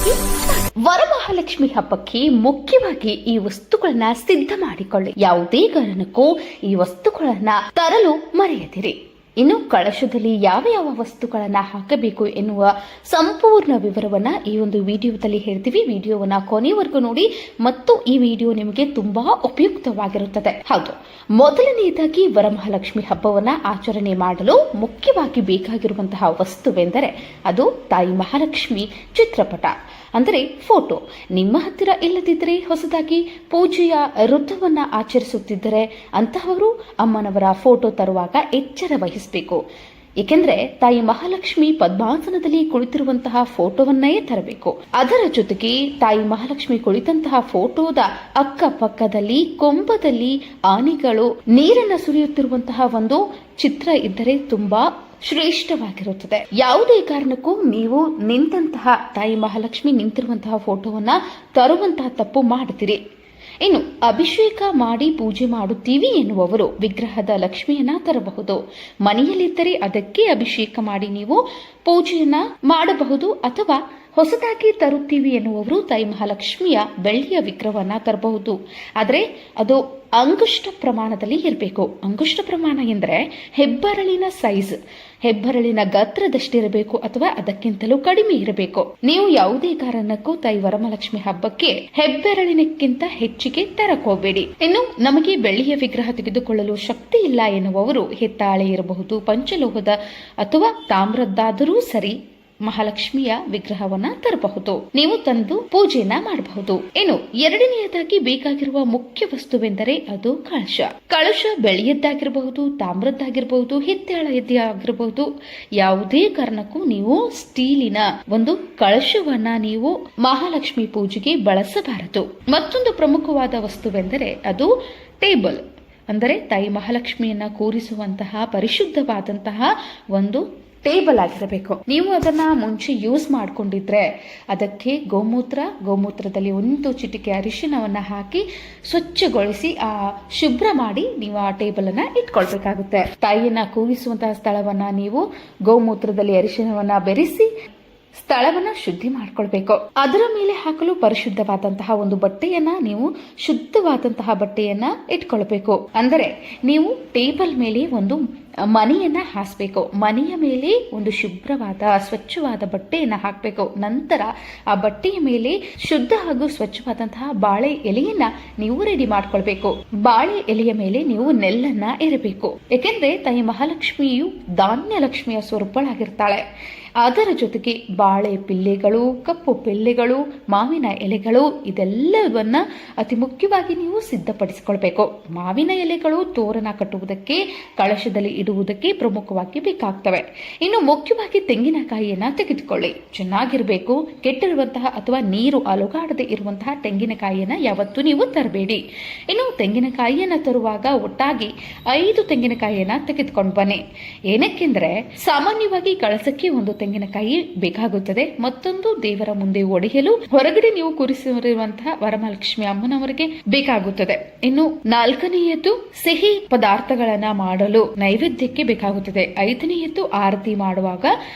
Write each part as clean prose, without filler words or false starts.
ಮುಖ್ಯವಾಗಿ ವರಮಹಾಲಕ್ಷ್ಮಿ ಹಬ್ಬಕ್ಕೆ ಮುಖ್ಯವಾಗಿ ಈ ವಸ್ತುಗಳನ್ನ ಸಿದ್ಧ ಮಾಡಿಕೊಳ್ಳಿ. ಯಾವುದೇ ಕಾರಣಕ್ಕೂ ಈ ವಸ್ತುಗಳನ್ನ ತರಲು ಮರೆಯದಿರಿ. ಇನ್ನು ಕಳಶದಲ್ಲಿ ಯಾವ ಯಾವ ವಸ್ತುಗಳನ್ನ ಹಾಕಬೇಕು ಎನ್ನುವ ಸಂಪೂರ್ಣ ವಿವರವನ್ನ ಈ ಒಂದು ವಿಡಿಯೋದಲ್ಲಿ ಹೇಳ್ತೀವಿ. ವಿಡಿಯೋವನ್ನ ಕೊನೆವರೆಗೂ ನೋಡಿ ಮತ್ತು ಈ ವಿಡಿಯೋ ನಿಮಗೆ ತುಂಬಾ ಉಪಯುಕ್ತವಾಗಿರುತ್ತದೆ. ಹೌದು, ಮೊದಲನೆಯದಾಗಿ ವರಮಹಾಲಕ್ಷ್ಮಿ ಹಬ್ಬವನ್ನ ಆಚರಣೆ ಮಾಡಲು ಮುಖ್ಯವಾಗಿ ಬೇಕಾಗಿರುವಂತಹ ವಸ್ತುವೆಂದರೆ ಅದು ತಾಯಿ ಮಹಾಲಕ್ಷ್ಮಿ ಚಿತ್ರಪಟ, ಅಂದರೆ ಫೋಟೋ. ನಿಮ್ಮ ಹತ್ತಿರ ಇಲ್ಲದಿದ್ದರೆ ಹೊಸದಾಗಿ ಪೂಜೆಯ ವೃತ್ತವನ್ನ ಆಚರಿಸುತ್ತಿದ್ದರೆ ಅಂತಹವರು ಅಮ್ಮನವರ ಫೋಟೋ ತರುವಾಗ ಎಚ್ಚರ ವಹಿಸಬೇಕು. ಏಕೆಂದ್ರೆ ತಾಯಿ ಮಹಾಲಕ್ಷ್ಮಿ ಪದ್ಮಾಸನದಲ್ಲಿ ಕುಳಿತಿರುವಂತಹ ಫೋಟೋವನ್ನೇ ತರಬೇಕು. ಅದರ ಜೊತೆಗೆ ತಾಯಿ ಮಹಾಲಕ್ಷ್ಮಿ ಕುಳಿತಂತಹ ಫೋಟೋದ ಅಕ್ಕಪಕ್ಕದಲ್ಲಿ ಕೊಂಬದಲ್ಲಿ ಆನೆಗಳು ನೀರನ್ನು ಸುರಿಯುತ್ತಿರುವಂತಹ ಒಂದು ಚಿತ್ರ ಇದ್ದರೆ ತುಂಬಾ ಶ್ರೇಷ್ಠವಾಗಿರುತ್ತದೆ. ಯಾವುದೇ ಕಾರಣಕ್ಕೂ ನೀವು ನಿಂತಹ ತಾಯಿ ಮಹಾಲಕ್ಷ್ಮಿ ನಿಂತಿರುವಂತಹ ಫೋಟೋವನ್ನ ತರುವಂತಹ ತಪ್ಪು ಮಾಡುತ್ತೀರಿ. ಇನ್ನು ಅಭಿಷೇಕ ಮಾಡಿ ಪೂಜೆ ಮಾಡುತ್ತೀವಿ ಎನ್ನುವವರು ವಿಗ್ರಹದ ಲಕ್ಷ್ಮಿಯನ್ನ ತರಬಹುದು. ಮನೆಯಲ್ಲಿದ್ದರೆ ಅದಕ್ಕೆ ಅಭಿಷೇಕ ಮಾಡಿ ನೀವು ಪೂಜೆಯನ್ನ ಮಾಡಬಹುದು. ಅಥವಾ ಹೊಸದಾಗಿ ತರುತ್ತೀವಿ ಎನ್ನುವವರು ತಾಯಿ ಮಹಾಲಕ್ಷ್ಮಿಯ ಬೆಳ್ಳಿಯ ವಿಗ್ರಹವನ್ನ ತರಬಹುದು. ಆದರೆ ಅದು ಅಂಗುಷ್ಟ ಪ್ರಮಾಣದಲ್ಲಿ ಇರಬೇಕು. ಅಂಗುಷ್ಟ ಪ್ರಮಾಣ ಎಂದರೆ ಹೆಬ್ಬರಳಿನ ಸೈಜ್, ಹೆಬ್ಬರಳಿನ ಗಾತ್ರದಷ್ಟಿರಬೇಕು ಅಥವಾ ಅದಕ್ಕಿಂತಲೂ ಕಡಿಮೆ ಇರಬೇಕು. ನೀವು ಯಾವುದೇ ಕಾರಣಕ್ಕೂ ತಾಯಿ ವರಮಹಾಲಕ್ಷ್ಮಿ ಹಬ್ಬಕ್ಕೆ ಹೆಬ್ಬೆರಳಿನಕ್ಕಿಂತ ಹೆಚ್ಚಿಗೆ ತರಕೋಬೇಡಿ. ಇನ್ನು ನಮಗೆ ಬೆಳ್ಳಿಯ ವಿಗ್ರಹ ತೆಗೆದುಕೊಳ್ಳಲು ಶಕ್ತಿ ಇಲ್ಲ ಎನ್ನುವವರು ಹಿತ್ತಾಳೆ ಇರಬಹುದು, ಪಂಚಲೋಹದ ಅಥವಾ ತಾಮ್ರದ್ದಾದರೂ ಸರಿ ಮಹಾಲಕ್ಷ್ಮಿಯ ವಿಗ್ರಹವನ್ನ ತರಬಹುದು. ನೀವು ತಂದು ಪೂಜೆಯನ್ನ ಮಾಡಬಹುದು. ಇನ್ನು ಎರಡನೆಯದಾಗಿ ಬೇಕಾಗಿರುವ ಮುಖ್ಯ ವಸ್ತುವೆಂದರೆ ಅದು ಕಳಶ. ಕಳಶ ಬೆಳ್ಳಿಯದ್ದಾಗಿರಬಹುದು, ತಾಮ್ರದ್ದಾಗಿರಬಹುದು, ಹಿತ್ತಾಳೆಯದ್ದಾಗಿರಬಹುದು. ಯಾವುದೇ ಕಾರಣಕ್ಕೂ ನೀವು ಸ್ಟೀಲಿನ ಒಂದು ಕಳಶವನ್ನ ನೀವು ಮಹಾಲಕ್ಷ್ಮಿ ಪೂಜೆಗೆ ಬಳಸಬಾರದು. ಮತ್ತೊಂದು ಪ್ರಮುಖವಾದ ವಸ್ತುವೆಂದರೆ ಅದು ಟೇಬಲ್, ಅಂದರೆ ತಾಯಿ ಮಹಾಲಕ್ಷ್ಮಿಯನ್ನ ಕೂರಿಸುವಂತಹ ಪರಿಶುದ್ಧವಾದಂತಹ ಒಂದು ಟೇಬಲ್ ಆಗಿರಬೇಕು. ನೀವು ಅದನ್ನ ಮುಂಚೆ ಯೂಸ್ ಮಾಡಿಕೊಂಡಿದ್ರೆ ಅದಕ್ಕೆ ಗೋಮೂತ್ರದಲ್ಲಿ ಒಂದು ಚಿಟಿಕೆ ಅರಿಶಿನವನ್ನ ಹಾಕಿ ಸ್ವಚ್ಛಗೊಳಿಸಿ ಶುಭ್ರ ಮಾಡಿ ನೀವು ಆ ಟೇಬಲ್ ಅನ್ನ ಇಟ್ಕೊಳ್ಬೇಕಾಗುತ್ತೆ. ತಾಯಿಯನ್ನ ಕೂರಿಸುವಂತಹ ಸ್ಥಳವನ್ನ ನೀವು ಗೋಮೂತ್ರದಲ್ಲಿ ಅರಿಶಿನವನ್ನ ಬೆರೆಸಿ ಸ್ಥಳವನ್ನ ಶುದ್ಧಿ ಮಾಡ್ಕೊಳ್ಬೇಕು. ಅದರ ಮೇಲೆ ಹಾಕಲು ಪರಿಶುದ್ಧವಾದಂತಹ ಒಂದು ಬಟ್ಟೆಯನ್ನ, ನೀವು ಶುದ್ಧವಾದಂತಹ ಬಟ್ಟೆಯನ್ನ ಇಟ್ಕೊಳ್ಬೇಕು. ಅಂದರೆ ನೀವು ಟೇಬಲ್ ಮೇಲೆ ಒಂದು ಮನೆಯನ್ನ ಹಾಸಬೇಕು. ಮನೆಯ ಮೇಲೆ ಒಂದು ಶುಭ್ರವಾದ ಸ್ವಚ್ಛವಾದ ಬಟ್ಟೆಯನ್ನ ಹಾಕಬೇಕು. ನಂತರ ಆ ಬಟ್ಟೆಯ ಮೇಲೆ ಶುದ್ಧ ಹಾಗೂ ಸ್ವಚ್ಛವಾದಂತಹ ಬಾಳೆ ಎಲೆಯನ್ನ ನೀವು ರೆಡಿ ಮಾಡ್ಕೊಳ್ಬೇಕು. ಬಾಳೆ ಎಲೆಯ ಮೇಲೆ ನೀವು ನೆಲ್ಲನ್ನ ಇರಬೇಕು. ಯಾಕೆಂದ್ರೆ ತಾಯಿ ಮಹಾಲಕ್ಷ್ಮಿಯು ಧಾನ್ಯ ಲಕ್ಷ್ಮಿಯ ಸ್ವರೂಪಳಾಗಿರ್ತಾಳೆ. ಅದರ ಜೊತೆಗೆ ಬಾಳೆ ಪಿಲ್ಲೆಗಳು, ಕಪ್ಪು ಪಿಲ್ಲೆಗಳು, ಮಾವಿನ ಎಲೆಗಳು ಇದೆಲ್ಲವನ್ನ ಅತಿ ಮುಖ್ಯವಾಗಿ ನೀವು ಸಿದ್ಧಪಡಿಸಿಕೊಳ್ಬೇಕು. ಮಾವಿನ ಎಲೆಗಳು ತೋರಣ ಕಟ್ಟುವುದಕ್ಕೆ, ಕಳಶದಲ್ಲಿ ಇಡುವುದಕ್ಕೆ ಪ್ರಮುಖವಾಗಿ ಬೇಕಾಗ್ತವೆ. ಇನ್ನು ಮುಖ್ಯವಾಗಿ ತೆಂಗಿನಕಾಯಿಯನ್ನ ತೆಗೆದುಕೊಳ್ಳಿ. ಚೆನ್ನಾಗಿರಬೇಕು. ಕೆಟ್ಟಿರುವಂತಹ ಅಥವಾ ನೀರು ಅಲುಗಾಡದೆ ಇರುವಂತಹ ತೆಂಗಿನಕಾಯಿಯನ್ನ ಯಾವತ್ತೂ ನೀವು ತರಬೇಡಿ. ಇನ್ನು ತೆಂಗಿನಕಾಯಿಯನ್ನ ತರುವಾಗ ಒಟ್ಟಾಗಿ 5 ತೆಂಗಿನಕಾಯಿಯನ್ನ ತೆಗೆದುಕೊಂಡು ಬನ್ನಿ. ಏನಕ್ಕೆಂದ್ರೆ ಸಾಮಾನ್ಯವಾಗಿ ಕಳಸಕ್ಕೆ ಒಂದು ತೆಂಗಿನಕಾಯಿ ಬೇಕಾಗುತ್ತದೆ. ಮತ್ತೊಂದು ದೇವರ ಮುಂದೆ ಒಡೆಯಲು ಹೊರಗಡೆ ನೀವು ಕೂರಿಸಿರುವಂತಹ ವರಮಹಾಲಕ್ಷ್ಮಿ ಅಮ್ಮನವರಿಗೆ ಬೇಕಾಗುತ್ತದೆ. ಇನ್ನು 4ನೇಯದ್ದು ಸಿಹಿ ಪದಾರ್ಥಗಳನ್ನ ಮಾಡಲು ನೈವೇದ್ಯಕ್ಕೆ ಬೇಕಾಗುತ್ತದೆ. 5ನೇಯದ್ದು ಆರತಿ ಮಾಡುವಾಗ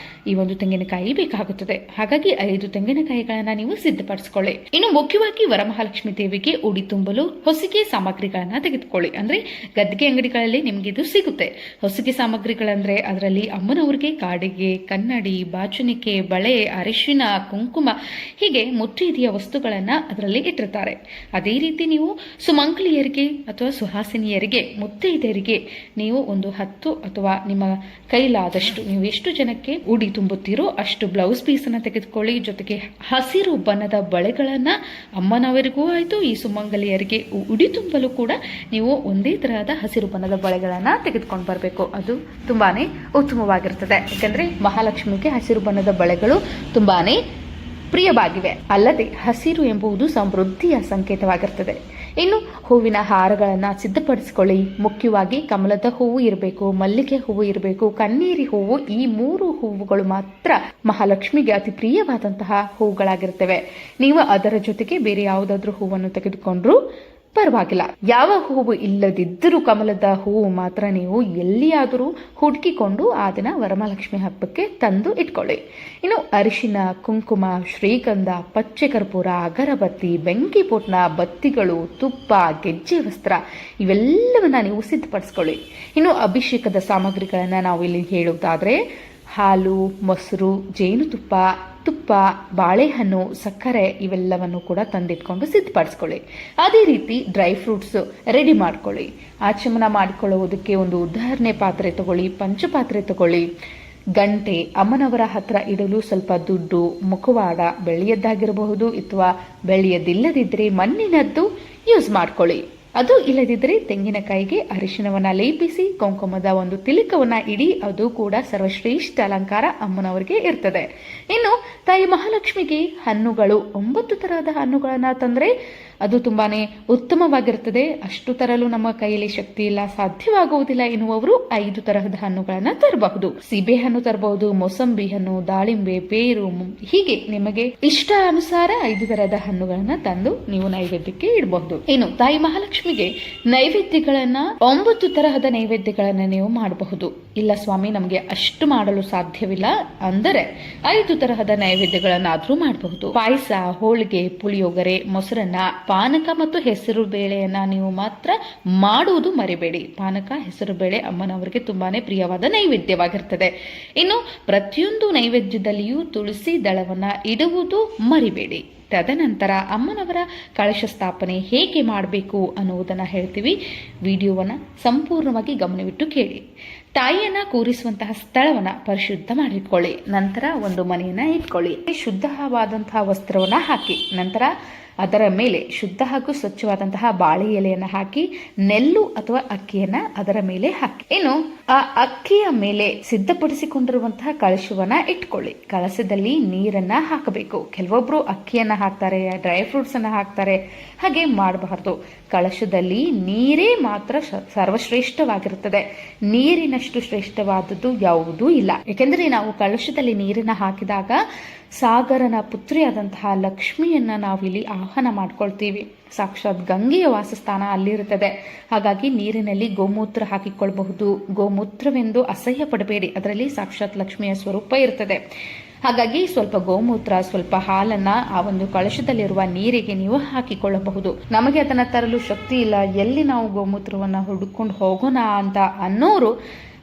ಈ ಒಂದು ತೆಂಗಿನಕಾಯಿ ಬೇಕಾಗುತ್ತದೆ. ಹಾಗಾಗಿ 5 ತೆಂಗಿನಕಾಯಿಗಳನ್ನ ನೀವು ಸಿದ್ಧಪಡಿಸಿಕೊಳ್ಳಿ. ಇನ್ನು ಮುಖ್ಯವಾಗಿ ವರಮಹಾಲಕ್ಷ್ಮಿ ದೇವಿಗೆ ಉಡಿ ತುಂಬಲು ಹೊಸಿಗೆ ಸಾಮಗ್ರಿಗಳನ್ನ ತೆಗೆದುಕೊಳ್ಳಿ. ಅಂದ್ರೆ ಗದ್ದಿಗೆ ಅಂಗಡಿಗಳಲ್ಲಿ ನಿಮ್ಗೆ ಇದು ಸಿಗುತ್ತೆ. ಹೊಸಿಗೆ ಸಾಮಗ್ರಿಗಳಂದ್ರೆ ಅದರಲ್ಲಿ ಅಮ್ಮನವ್ರಿಗೆ ಕಾಡಿಗೆ, ಕನ್ನಡಿ, ಬಾಚಣಿಕೆ, ಬಳೆ, ಅರಿಶಿನ, ಕುಂಕುಮ ಹೀಗೆ ಮುತ್ತೈದೆಯ ವಸ್ತುಗಳನ್ನ ಅದರಲ್ಲಿ ಇಟ್ಟಿರ್ತಾರೆ. ಅದೇ ರೀತಿ ನೀವು ಸುಮಂಗಲಿಯರಿಗೆ ಅಥವಾ ಸುಹಾಸಿನಿಯರಿಗೆ, ಮುತ್ತೈದೆಯರಿಗೆ ನೀವು ಒಂದು 10 ಅಥವಾ ನಿಮ್ಮ ಕೈಲಾದಷ್ಟು ನೀವು ಎಷ್ಟು ಜನಕ್ಕೆ ಉಡಿ ತುಂಬುತ್ತೀರೋ ಅಷ್ಟು ಬ್ಲೌಸ್ ಪೀಸ್ ಅನ್ನ ತೆಗೆದುಕೊಳ್ಳಿ. ಜೊತೆಗೆ ಹಸಿರು ಬಣ್ಣದ ಬಳೆಗಳನ್ನ ಅಮ್ಮನವರಿಗೂ ಆಯ್ತು, ಈ ಸುಮಂಗಲಿಯರಿಗೆ ಉಡಿ ತುಂಬಲು ಕೂಡ ನೀವು ಒಂದೇ ತರಹದ ಹಸಿರು ಬಣ್ಣದ ಬಳೆಗಳನ್ನ ತೆಗೆದುಕೊಂಡು ಬರಬೇಕು. ಅದು ತುಂಬಾನೇ ಉತ್ತಮವಾಗಿರುತ್ತದೆ. ಯಾಕಂದ್ರೆ ಮಹಾಲಕ್ಷ್ಮಿಗೆ ಹಸಿರು ಬಣ್ಣದ ಬಳೆಗಳು ತುಂಬಾನೇ ಪ್ರಿಯವಾಗಿವೆ. ಅಲ್ಲದೆ ಹಸಿರು ಎಂಬುದು ಸಮೃದ್ಧಿಯ ಸಂಕೇತವಾಗಿರುತ್ತದೆ. ಇನ್ನು ಹೂವಿನ ಹಾರಗಳನ್ನ ಸಿದ್ಧಪಡಿಸಿಕೊಳ್ಳಿ. ಮುಖ್ಯವಾಗಿ ಕಮಲದ ಹೂವು ಇರಬೇಕು, ಮಲ್ಲಿಗೆ ಹೂವು ಇರಬೇಕು, ಕಣ್ಣೀರಿ ಹೂವು. ಈ 3 ಹೂವುಗಳು ಮಾತ್ರ ಮಹಾಲಕ್ಷ್ಮಿಗೆ ಅತಿ ಪ್ರಿಯವಾದಂತಹ ಹೂವುಗಳಾಗಿರ್ತವೆ. ನೀವು ಅದರ ಜೊತೆಗೆ ಬೇರೆ ಯಾವುದಾದ್ರೂ ಹೂವನ್ನು ತೆಗೆದುಕೊಂಡ್ರು ಪರವಾಗಿಲ್ಲ. ಯಾವ ಹೂವು ಇಲ್ಲದಿದ್ದರೂ ಕಮಲದ ಹೂವು ಮಾತ್ರ ನೀವು ಎಲ್ಲಿಯಾದರೂ ಹುಡುಕಿಕೊಂಡು ಆ ದಿನ ವರಮಹಾಲಕ್ಷ್ಮಿ ಹಬ್ಬಕ್ಕೆ ತಂದು ಇಟ್ಕೊಳ್ಳಿ. ಇನ್ನು ಅರಿಶಿನ, ಕುಂಕುಮ, ಶ್ರೀಗಂಧ, ಪಚ್ಚೆ ಕರ್ಪೂರ, ಅಗರಬತ್ತಿ, ಬೆಂಕಿ ಪೊಟ್ನ, ಬತ್ತಿಗಳು, ತುಪ್ಪ, ಗೆಜ್ಜೆ ವಸ್ತ್ರ ಇವೆಲ್ಲವನ್ನ ನೀವು ಸಿದ್ಧಪಡಿಸ್ಕೊಳ್ಳಿ. ಇನ್ನು ಅಭಿಷೇಕದ ಸಾಮಗ್ರಿಗಳನ್ನ ನಾವು ಇಲ್ಲಿ ಹೇಳುವುದಾದ್ರೆ ಹಾಲು, ಮೊಸರು, ಜೇನುತುಪ್ಪ, ತುಪ್ಪ, ಬಾಳೆಹಣ್ಣು, ಸಕ್ಕರೆ ಇವೆಲ್ಲವನ್ನು ಕೂಡ ತಂದಿಟ್ಕೊಂಡು ಸಿದ್ಧಪಡಿಸ್ಕೊಳ್ಳಿ. ಅದೇ ರೀತಿ ಡ್ರೈ ಫ್ರೂಟ್ಸ್ ರೆಡಿ ಮಾಡ್ಕೊಳ್ಳಿ. ಆಚಮನ ಮಾಡಿಕೊಳ್ಳುವುದಕ್ಕೆ ಒಂದು ಉದಾಹರಣೆ ಪಾತ್ರೆ ತಗೊಳ್ಳಿ, ಪಂಚಪಾತ್ರೆ ತಗೊಳ್ಳಿ, ಗಂಟೆ, ಅಮ್ಮನವರ ಹತ್ರ ಇಡಲು ಸ್ವಲ್ಪ ದುಡ್ಡು, ಮುಖವಾಡ ಬೆಳ್ಳಿಯದ್ದಾಗಿರಬಹುದು ಅಥವಾ ಬೆಳ್ಳಿಯದಿಲ್ಲದಿದ್ದರೆ ಮಣ್ಣಿನದ್ದು ಯೂಸ್ ಮಾಡ್ಕೊಳ್ಳಿ. ಅದು ಇಲ್ಲದಿದ್ದರೆ ತೆಂಗಿನಕಾಯಿಗೆ ಅರಿಶಿನವನ್ನ ಲೇಪಿಸಿ ಕುಂಕುಮದ ಒಂದು ತಿಲಕವನ್ನ ಇಡಿ, ಅದು ಕೂಡ ಸರ್ವಶ್ರೇಷ್ಠ ಅಲಂಕಾರ ಅಮ್ಮನವರಿಗೆ ಇರ್ತದೆ. ಇನ್ನು ತಾಯಿ ಮಹಾಲಕ್ಷ್ಮಿಗೆ ಹಣ್ಣುಗಳು 9 ತರಹದ ಹಣ್ಣುಗಳನ್ನ ತಂದ್ರೆ ಅದು ತುಂಬಾನೇ ಉತ್ತಮವಾಗಿರ್ತದೆ. ಅಷ್ಟು ತರಲು ನಮ್ಮ ಕೈಯಲ್ಲಿ ಶಕ್ತಿ ಇಲ್ಲ, ಸಾಧ್ಯವಾಗುವುದಿಲ್ಲ ಎನ್ನುವವರು 5 ತರಹದ ಹಣ್ಣುಗಳನ್ನ ತರಬಹುದು. ಸೀಬೆ ಹಣ್ಣು ತರಬಹುದು, ಮೋಸಂಬಿ ಹಣ್ಣು, ದಾಳಿಂಬೆ, ಪೇರು, ಹೀಗೆ ನಿಮಗೆ ಇಷ್ಟ ಅನುಸಾರ 5 ತರಹದ ಹಣ್ಣುಗಳನ್ನ ತಂದು ನೀವು ನೈವೇದ್ಯಕ್ಕೆ ಇಡಬಹುದು. ಇನ್ನು ತಾಯಿ ಮಹಾಲಕ್ಷ್ಮಿಗೆ ನೈವೇದ್ಯಗಳನ್ನ 9 ತರಹದ ನೈವೇದ್ಯಗಳನ್ನ ನೀವು ಮಾಡಬಹುದು. ಇಲ್ಲ ಸ್ವಾಮಿ ನಮಗೆ ಅಷ್ಟು ಮಾಡಲು ಸಾಧ್ಯವಿಲ್ಲ ಅಂದರೆ 5 ತರಹದ ನೈವೇದ್ಯಗಳನ್ನಾದ್ರೂ ಮಾಡಬಹುದು. ಪಾಯಸ, ಹೋಳಿಗೆ, ಪುಳಿಯೋಗರೆ, ಮೊಸರನ್ನ, ಪಾನಕ ಮತ್ತು ಹೆಸರು ಬೇಳೆಯನ್ನ ನೀವು ಮಾತ್ರ ಮಾಡುವುದು ಮರಿಬೇಡಿ. ಪಾನಕ, ಹೆಸರು ಬೇಳೆ ಅಮ್ಮನವರಿಗೆ ತುಂಬಾನೇ ಪ್ರಿಯವಾದ ನೈವೇದ್ಯವಾಗಿರ್ತದೆ. ಇನ್ನು ಪ್ರತಿಯೊಂದು ನೈವೇದ್ಯದಲ್ಲಿಯೂ ತುಳಸಿ ದಳವನ್ನ ಇಡುವುದು ಮರಿಬೇಡಿ. ತದನಂತರ ಅಮ್ಮನವರ ಕಳಶ ಸ್ಥಾಪನೆ ಹೇಗೆ ಮಾಡಬೇಕು ಅನ್ನುವುದನ್ನ ಹೇಳ್ತೀವಿ. ವಿಡಿಯೋವನ್ನ ಸಂಪೂರ್ಣವಾಗಿ ಗಮನವಿಟ್ಟು ಕೇಳಿ. ತಾಯಿಯನ್ನ ಕೂರಿಸುವಂತಹ ಸ್ಥಳವನ್ನ ಪರಿಶುದ್ಧ ಮಾಡಿಟ್ಕೊಳ್ಳಿ. ನಂತರ ಒಂದು ಮನೆಯನ್ನ ಇಟ್ಕೊಳ್ಳಿ. ಶುದ್ಧವಾದಂತಹ ವಸ್ತ್ರವನ್ನ ಹಾಕಿ. ನಂತರ ಅದರ ಮೇಲೆ ಶುದ್ಧ ಹಾಗೂ ಸ್ವಚ್ಛವಾದಂತಹ ಬಾಳೆ ಎಲೆಯನ್ನ ಹಾಕಿ ನೆಲ್ಲು ಅಥವಾ ಅಕ್ಕಿಯನ್ನ ಅದರ ಮೇಲೆ ಹಾಕಿ. ಇನ್ನು ಆ ಅಕ್ಕಿಯ ಮೇಲೆ ಸಿದ್ಧಪಡಿಸಿಕೊಂಡಿರುವಂತಹ ಕಳಶವನ್ನ ಇಟ್ಕೊಳ್ಳಿ. ಕಳಶದಲ್ಲಿ ನೀರನ್ನ ಹಾಕಬೇಕು. ಕೆಲವೊಬ್ರು ಅಕ್ಕಿಯನ್ನ ಹಾಕ್ತಾರೆ, ಡ್ರೈ ಫ್ರೂಟ್ಸ್ ಅನ್ನ ಹಾಕ್ತಾರೆ. ಹಾಗೆ ಮಾಡಬಾರ್ದು. ಕಳಶದಲ್ಲಿ ನೀರೇ ಮಾತ್ರ ಸರ್ವಶ್ರೇಷ್ಠವಾಗಿರುತ್ತದೆ. ನೀರಿನಷ್ಟು ಶ್ರೇಷ್ಠವಾದದ್ದು ಯಾವುದೂ ಇಲ್ಲ. ಯಾಕೆಂದ್ರೆ ನಾವು ಕಳಶದಲ್ಲಿ ನೀರನ್ನ ಹಾಕಿದಾಗ ಸಾಗರನ ಪುತ್ರಿಯಾದಂತಹ ಲಕ್ಷ್ಮಿಯನ್ನ ನಾವಿಲ್ಲಿ ಆಹ್ವಾನ ಮಾಡ್ಕೊಳ್ತೀವಿ. ಸಾಕ್ಷಾತ್ ಗಂಗೆಯ ವಾಸಸ್ಥಾನ ಅಲ್ಲಿರುತ್ತದೆ. ಹಾಗಾಗಿ ನೀರಿನಲ್ಲಿ ಗೋಮೂತ್ರ ಹಾಕಿಕೊಳ್ಳಬಹುದು. ಗೋಮೂತ್ರವೆಂದು ಅಸಹ್ಯ ಪಡಬೇಡಿ, ಅದರಲ್ಲಿ ಸಾಕ್ಷಾತ್ ಲಕ್ಷ್ಮಿಯ ಸ್ವರೂಪ ಇರ್ತದೆ. ಹಾಗಾಗಿ ಸ್ವಲ್ಪ ಗೋಮೂತ್ರ, ಸ್ವಲ್ಪ ಹಾಲನ್ನ ಆ ಒಂದು ಕಳಶದಲ್ಲಿರುವ ನೀರಿಗೆ ನೀವು ಹಾಕಿಕೊಳ್ಳಬಹುದು. ನಮಗೆ ಅದನ್ನ ತರಲು ಶಕ್ತಿ ಇಲ್ಲ, ಎಲ್ಲಿ ನಾವು ಗೋಮೂತ್ರವನ್ನ ಹುಡುಕೊಂಡು ಹೋಗೋಣ ಅಂತ ಅನ್ನೋರು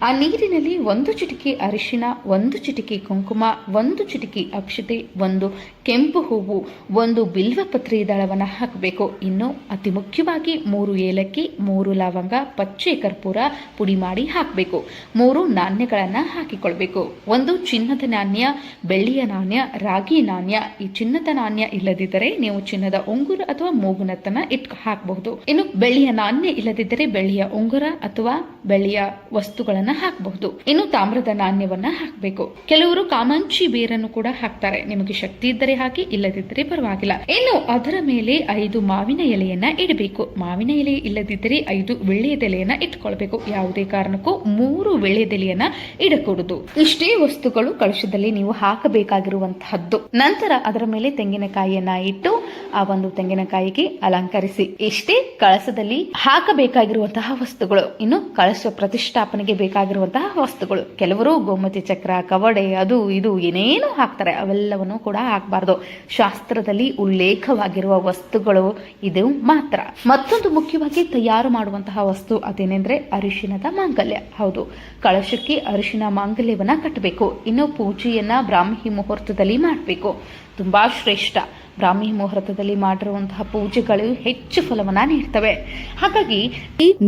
ಆ ನೀರಿನಲ್ಲಿ 1 ಚಿಟಿಕೆ ಅರಿಶಿನ, 1 ಚಿಟಿಕೆ ಕುಂಕುಮ, 1 ಚಿಟಿಕೆ ಅಕ್ಷತೆ, 1 ಕೆಂಪು ಹೂವು, 1 ಬಿಲ್ವಪತ್ರೆ ದಳವನ್ನ ಹಾಕಬೇಕು. ಇನ್ನು ಅತಿ ಮುಖ್ಯವಾಗಿ 3 ಏಲಕ್ಕಿ, 3 ಲವಂಗ, ಪಚ್ಚೆ ಕರ್ಪೂರ ಪುಡಿ ಮಾಡಿ ಹಾಕಬೇಕು. 3 ನಾಣ್ಯಗಳನ್ನ ಹಾಕಿಕೊಳ್ಬೇಕು. 1 ಚಿನ್ನದ ನಾಣ್ಯ, ಬೆಳ್ಳಿಯ ನಾಣ್ಯ, ರಾಗಿ ನಾಣ್ಯ. ಈ ಚಿನ್ನದ ನಾಣ್ಯ ಇಲ್ಲದಿದ್ದರೆ ನೀವು ಚಿನ್ನದ ಉಂಗುರ ಅಥವಾ ಮೂಗುನತ್ತನ್ನ ಹಾಕಬಹುದು. ಇನ್ನು ಬೆಳ್ಳಿಯ ನಾಣ್ಯ ಇಲ್ಲದಿದ್ದರೆ ಬೆಳ್ಳಿಯ ಉಂಗುರ ಅಥವಾ ಬೆಳ್ಳಿಯ ವಸ್ತುಗಳನ್ನ ಹಾಕಬಹುದು. ಇನ್ನು ತಾಮ್ರದ ನಾಣ್ಯವನ್ನ ಹಾಕಬೇಕು. ಕೆಲವರು ಕಾಮಂಚಿ ಬೇರನ್ನು ಕೂಡ ಹಾಕ್ತಾರೆ. ನಿಮಗೆ ಶಕ್ತಿ ಇದ್ದರೆ ಹಾಕಿ, ಇಲ್ಲದಿದ್ದರೆ ಪರವಾಗಿಲ್ಲ. ಇನ್ನು ಅದರ ಮೇಲೆ 5 ಮಾವಿನ ಎಲೆಯನ್ನ ಇಡಬೇಕು. ಮಾವಿನ ಎಲೆ ಇಲ್ಲದಿದ್ದರೆ 5 ವಿಳ್ಳೆದೆಲೆಯನ್ನ ಇಟ್ಕೊಳ್ಬೇಕು. ಯಾವುದೇ ಕಾರಣಕ್ಕೂ 3 ವಿಳ್ಳೆದೆಲೆಯನ್ನ ಇಡಕೂಡದು. ಇಷ್ಟೇ ವಸ್ತುಗಳು ಕಳಶದಲ್ಲಿ ನೀವು ಹಾಕಬೇಕಾಗಿರುವಂತಹದ್ದು. ನಂತರ ಅದರ ಮೇಲೆ ತೆಂಗಿನಕಾಯಿಯನ್ನ ಇಟ್ಟು ಆ ಒಂದು ತೆಂಗಿನಕಾಯಿಗೆ ಅಲಂಕರಿಸಿ. ಇಷ್ಟೇ ಕಳಶದಲ್ಲಿ ಹಾಕಬೇಕಾಗಿರುವಂತಹ ವಸ್ತುಗಳು. ಇನ್ನು ಕಳಶ ಪ್ರತಿಷ್ಠಾಪನೆಗೆ ಬೇಕಾಗಿರುವಂತಹ ವಸ್ತುಗಳು. ಕೆಲವರು ಗೋಮತಿ ಚಕ್ರ, ಕವಡೆ, ಅದು ಇದು ಏನೇನು ಹಾಕ್ತಾರೆ. ಅವೆಲ್ಲವನ್ನು ಕೂಡ ಹಾಕಬಾರ್ದು. ಶಾಸ್ತ್ರದಲ್ಲಿ ಉಲ್ಲೇಖವಾಗಿರುವ ವಸ್ತುಗಳು ಇದು ಮಾತ್ರ. ಮತ್ತೊಂದು ಮುಖ್ಯವಾಗಿ ತಯಾರು ಮಾಡುವಂತಹ ವಸ್ತು ಅದೇನೆಂದ್ರೆ ಅರಿಶಿನದ ಮಾಂಗಲ್ಯ. ಹೌದು, ಕಳಶಕ್ಕೆ ಅರಿಶಿನ ಮಾಂಗಲ್ಯವನ್ನ ಕಟ್ಟಬೇಕು. ಇನ್ನು ಪೂಜೆಯನ್ನ ಬ್ರಾಹ್ಮಿ ಮುಹೂರ್ತದಲ್ಲಿ ಮಾಡಬೇಕು. ತುಂಬಾ ಶ್ರೇಷ್ಠ. ಬ್ರಾಹ್ಮಿ ಮುಹೂರ್ತದಲ್ಲಿ ಮಾಡಿರುವಂತಹ ಪೂಜೆಗಳು ಹೆಚ್ಚು ಫಲವನ್ನ ನೀಡ್ತವೆ. ಹಾಗಾಗಿ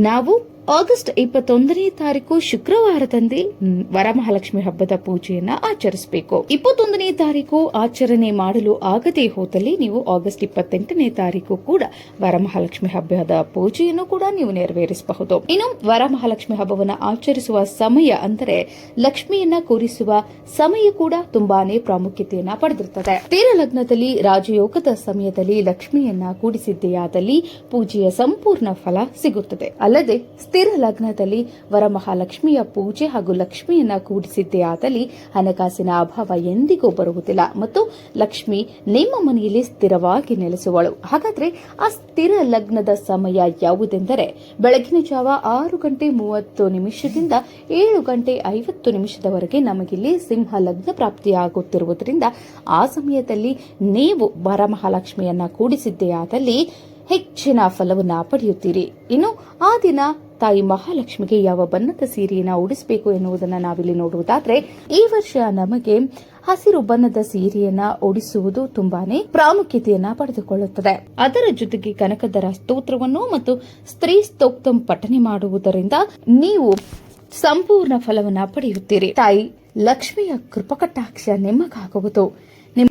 ನಾವು ಆಗಸ್ಟ್ 21ನೇ ತಾರೀಕು ಶುಕ್ರವಾರದಂದೇ ವರಮಹಾಲಕ್ಷ್ಮಿ ಹಬ್ಬದ ಪೂಜೆಯನ್ನ ಆಚರಿಸಬೇಕು. 21ನೇ ತಾರೀಕು ಆಚರಣೆ ಮಾಡಲು ಆಗದೇ ಹೋದಲ್ಲಿ ನೀವು ಆಗಸ್ಟ್ 28ನೇ ತಾರೀಕು ಕೂಡ ವರಮಹಾಲಕ್ಷ್ಮಿ ಹಬ್ಬದ ಪೂಜೆಯನ್ನು ಕೂಡ ನೀವು ನೆರವೇರಿಸಬಹುದು. ಇನ್ನು ವರಮಹಾಲಕ್ಷ್ಮಿ ಹಬ್ಬವನ್ನು ಆಚರಿಸುವ ಸಮಯ ಅಂದರೆ ಲಕ್ಷ್ಮಿಯನ್ನ ಕೂರಿಸುವ ಸಮಯ ಕೂಡ ತುಂಬಾನೇ ಪ್ರಾಮುಖ್ಯತೆಯನ್ನ ಪಡೆದಿರುತ್ತದೆ. ತೀರ ಲಗ್ನದಲ್ಲಿ ರಾಜಯೋಗದ ಸಮಯದಲ್ಲಿ ಲಕ್ಷ್ಮಿಯನ್ನ ಕೂಡಿಸಿದ್ದೆಯಾದಲ್ಲಿ ಪೂಜೆಯ ಸಂಪೂರ್ಣ ಫಲ ಸಿಗುತ್ತದೆ. ಅಲ್ಲದೆ ಸ್ಥಿರ ಲಗ್ನದಲ್ಲಿ ವರಮಹಾಲಕ್ಷ್ಮಿಯ ಪೂಜೆ ಹಾಗೂ ಲಕ್ಷ್ಮಿಯನ್ನ ಕೂಡಿಸಿದ್ದೇ ಆದಲ್ಲಿ ಹಣಕಾಸಿನ ಅಭಾವ ಎಂದಿಗೂ ಬರುವುದಿಲ್ಲ ಮತ್ತು ಲಕ್ಷ್ಮಿ ನಿಮ್ಮ ಮನೆಯಲ್ಲಿ ಸ್ಥಿರವಾಗಿ ನೆಲೆಸುವಳು. ಹಾಗಾದ್ರೆ ಆ ಸ್ಥಿರ ಲಗ್ನದ ಸಮಯ ಯಾವುದೆಂದರೆ ಬೆಳಗಿನ ಜಾವ 6:30 7:50 ನಮಗಿಲ್ಲಿ ಸಿಂಹ ಲಗ್ನ ಪ್ರಾಪ್ತಿಯಾಗುತ್ತಿರುವುದರಿಂದ ಆ ಸಮಯದಲ್ಲಿ ನೀವು ವರಮಹಾಲಕ್ಷ್ಮಿಯನ್ನ ಕೂಡಿಸಿದ್ದೇ ಆದಲ್ಲಿ ಹೆಚ್ಚಿನ ಫಲವನ್ನ ಪಡೆಯುತ್ತೀರಿ. ಇನ್ನು ಆ ದಿನ ತಾಯಿ ಮಹಾಲಕ್ಷ್ಮಿಗೆ ಯಾವ ಬಣ್ಣದ ಸೀರೆಯನ್ನ ಉಡಿಸಬೇಕು ಎನ್ನುವುದನ್ನು ನಾವಿಲ್ಲಿ ನೋಡುವುದಾದ್ರೆ ಈ ವರ್ಷ ನಮಗೆ ಹಸಿರು ಬಣ್ಣದ ಸೀರೆಯನ್ನ ಉಡಿಸುವುದು ತುಂಬಾನೇ ಪ್ರಾಮುಖ್ಯತೆಯನ್ನ ಪಡೆದುಕೊಳ್ಳುತ್ತದೆ. ಅದರ ಜೊತೆಗೆ ಕನಕದರ ಸ್ತೋತ್ರವನ್ನು ಮತ್ತು ಸ್ತ್ರೀ ಸ್ತೋಕ್ತಂ ಪಠನೆ ಮಾಡುವುದರಿಂದ ನೀವು ಸಂಪೂರ್ಣ ಫಲವನ್ನ ಪಡೆಯುತ್ತೀರಿ. ತಾಯಿ ಲಕ್ಷ್ಮಿಯ ಕೃಪಕಟಾಕ್ಷ ನಿಮಗಾಗುವುದು.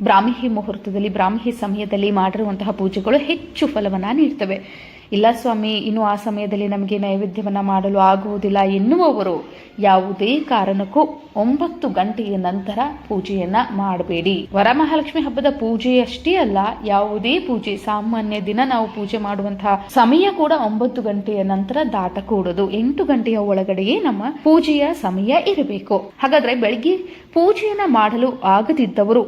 ಬ್ರಾಹ್ಮಿ ಮುಹೂರ್ತದಲ್ಲಿ ಬ್ರಾಹ್ಮಿ ಸಮಯದಲ್ಲಿ ಮಾಡಿರುವಂತಹ ಪೂಜೆಗಳು ಹೆಚ್ಚು ಫಲವನ್ನ ನೀಡುತ್ತವೆ. ಇಲ್ಲ ಸ್ವಾಮಿ, ಇನ್ನು ಆ ಸಮಯದಲ್ಲಿ ನಮಗೆ ನೈವೇದ್ಯವನ್ನ ಮಾಡಲು ಆಗುವುದಿಲ್ಲ ಎನ್ನುವವರು ಯಾವುದೇ ಕಾರಣಕ್ಕೂ 9 ಗಂಟೆಯ ನಂತರ ಪೂಜೆಯನ್ನ ಮಾಡಬೇಡಿ. ವರಮಹಾಲಕ್ಷ್ಮಿ ಹಬ್ಬದ ಪೂಜೆಯಷ್ಟೇ ಅಲ್ಲ, ಯಾವುದೇ ಪೂಜೆ ಸಾಮಾನ್ಯ ದಿನ ನಾವು ಪೂಜೆ ಮಾಡುವಂತಹ ಸಮಯ ಕೂಡ 9 ಗಂಟೆಯ ನಂತರ ದಾಟಕೂಡದು. 8 ಗಂಟೆಯ ಒಳಗಡೆಯೇ ನಮ್ಮ ಪೂಜೆಯ ಸಮಯ ಇರಬೇಕು. ಹಾಗಾದ್ರೆ ಬೆಳಿಗ್ಗೆ ಪೂಜೆಯನ್ನ ಮಾಡಲು ಆಗದಿದ್ದವರು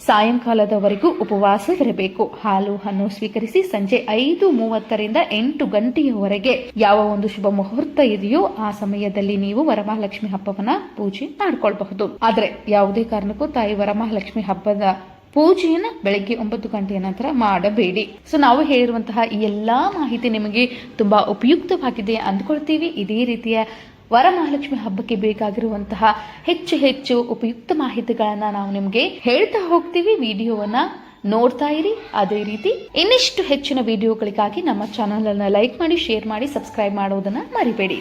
ಸಾಯಂಕಾಲದವರೆಗೂ ಉಪವಾಸವಿರಬೇಕು. ಹಾಲು ಹಣ್ಣು ಸ್ವೀಕರಿಸಿ ಸಂಜೆ 5:30 8 ಗಂಟೆಯವರೆಗೆ ಯಾವ ಒಂದು ಶುಭ ಮುಹೂರ್ತ ಇದೆಯೋ ಆ ಸಮಯದಲ್ಲಿ ನೀವು ವರಮಹಾಲಕ್ಷ್ಮಿ ಹಬ್ಬವನ್ನ ಪೂಜೆ ಮಾಡಿಕೊಳ್ಳಬಹುದು. ಆದ್ರೆ ಯಾವುದೇ ಕಾರಣಕ್ಕೂ ತಾಯಿ ವರಮಹಾಲಕ್ಷ್ಮಿ ಹಬ್ಬದ ಪೂಜೆಯನ್ನ ಬೆಳಗ್ಗೆ 9 ಗಂಟೆಯ ನಂತರ ಮಾಡಬೇಡಿ. ಸೊ ನಾವು ಹೇಳಿರುವಂತಹ ಈ ಎಲ್ಲಾ ಮಾಹಿತಿ ನಿಮಗೆ ತುಂಬಾ ಉಪಯುಕ್ತವಾಗಿದೆ ಅಂದ್ಕೊಳ್ತೀವಿ. ಇದೇ ರೀತಿಯ ವರಮಹಾಲಕ್ಷ್ಮಿ ಹಬ್ಬಕ್ಕೆ ಬೇಕಾಗಿರುವಂತಹ ಹೆಚ್ಚು ಉಪಯುಕ್ತ ಮಾಹಿತಿಗಳನ್ನ ನಾವು ನಿಮಗೆ ಹೇಳ್ತಾ ಹೋಗ್ತೀವಿ. ವಿಡಿಯೋವನ್ನ ನೋಡ್ತಾ ಇರಿ. ಅದೇ ರೀತಿ ಇನ್ನಿಷ್ಟು ಹೆಚ್ಚಿನ ವಿಡಿಯೋಗಳಿಗಾಗಿ ನಮ್ಮ ಚಾನೆಲ್ ಅನ್ನ ಲೈಕ್ ಮಾಡಿ, ಶೇರ್ ಮಾಡಿ, ಸಬ್ಸ್ಕ್ರೈಬ್ ಮಾಡೋದನ್ನ ಮರಿಬೇಡಿ.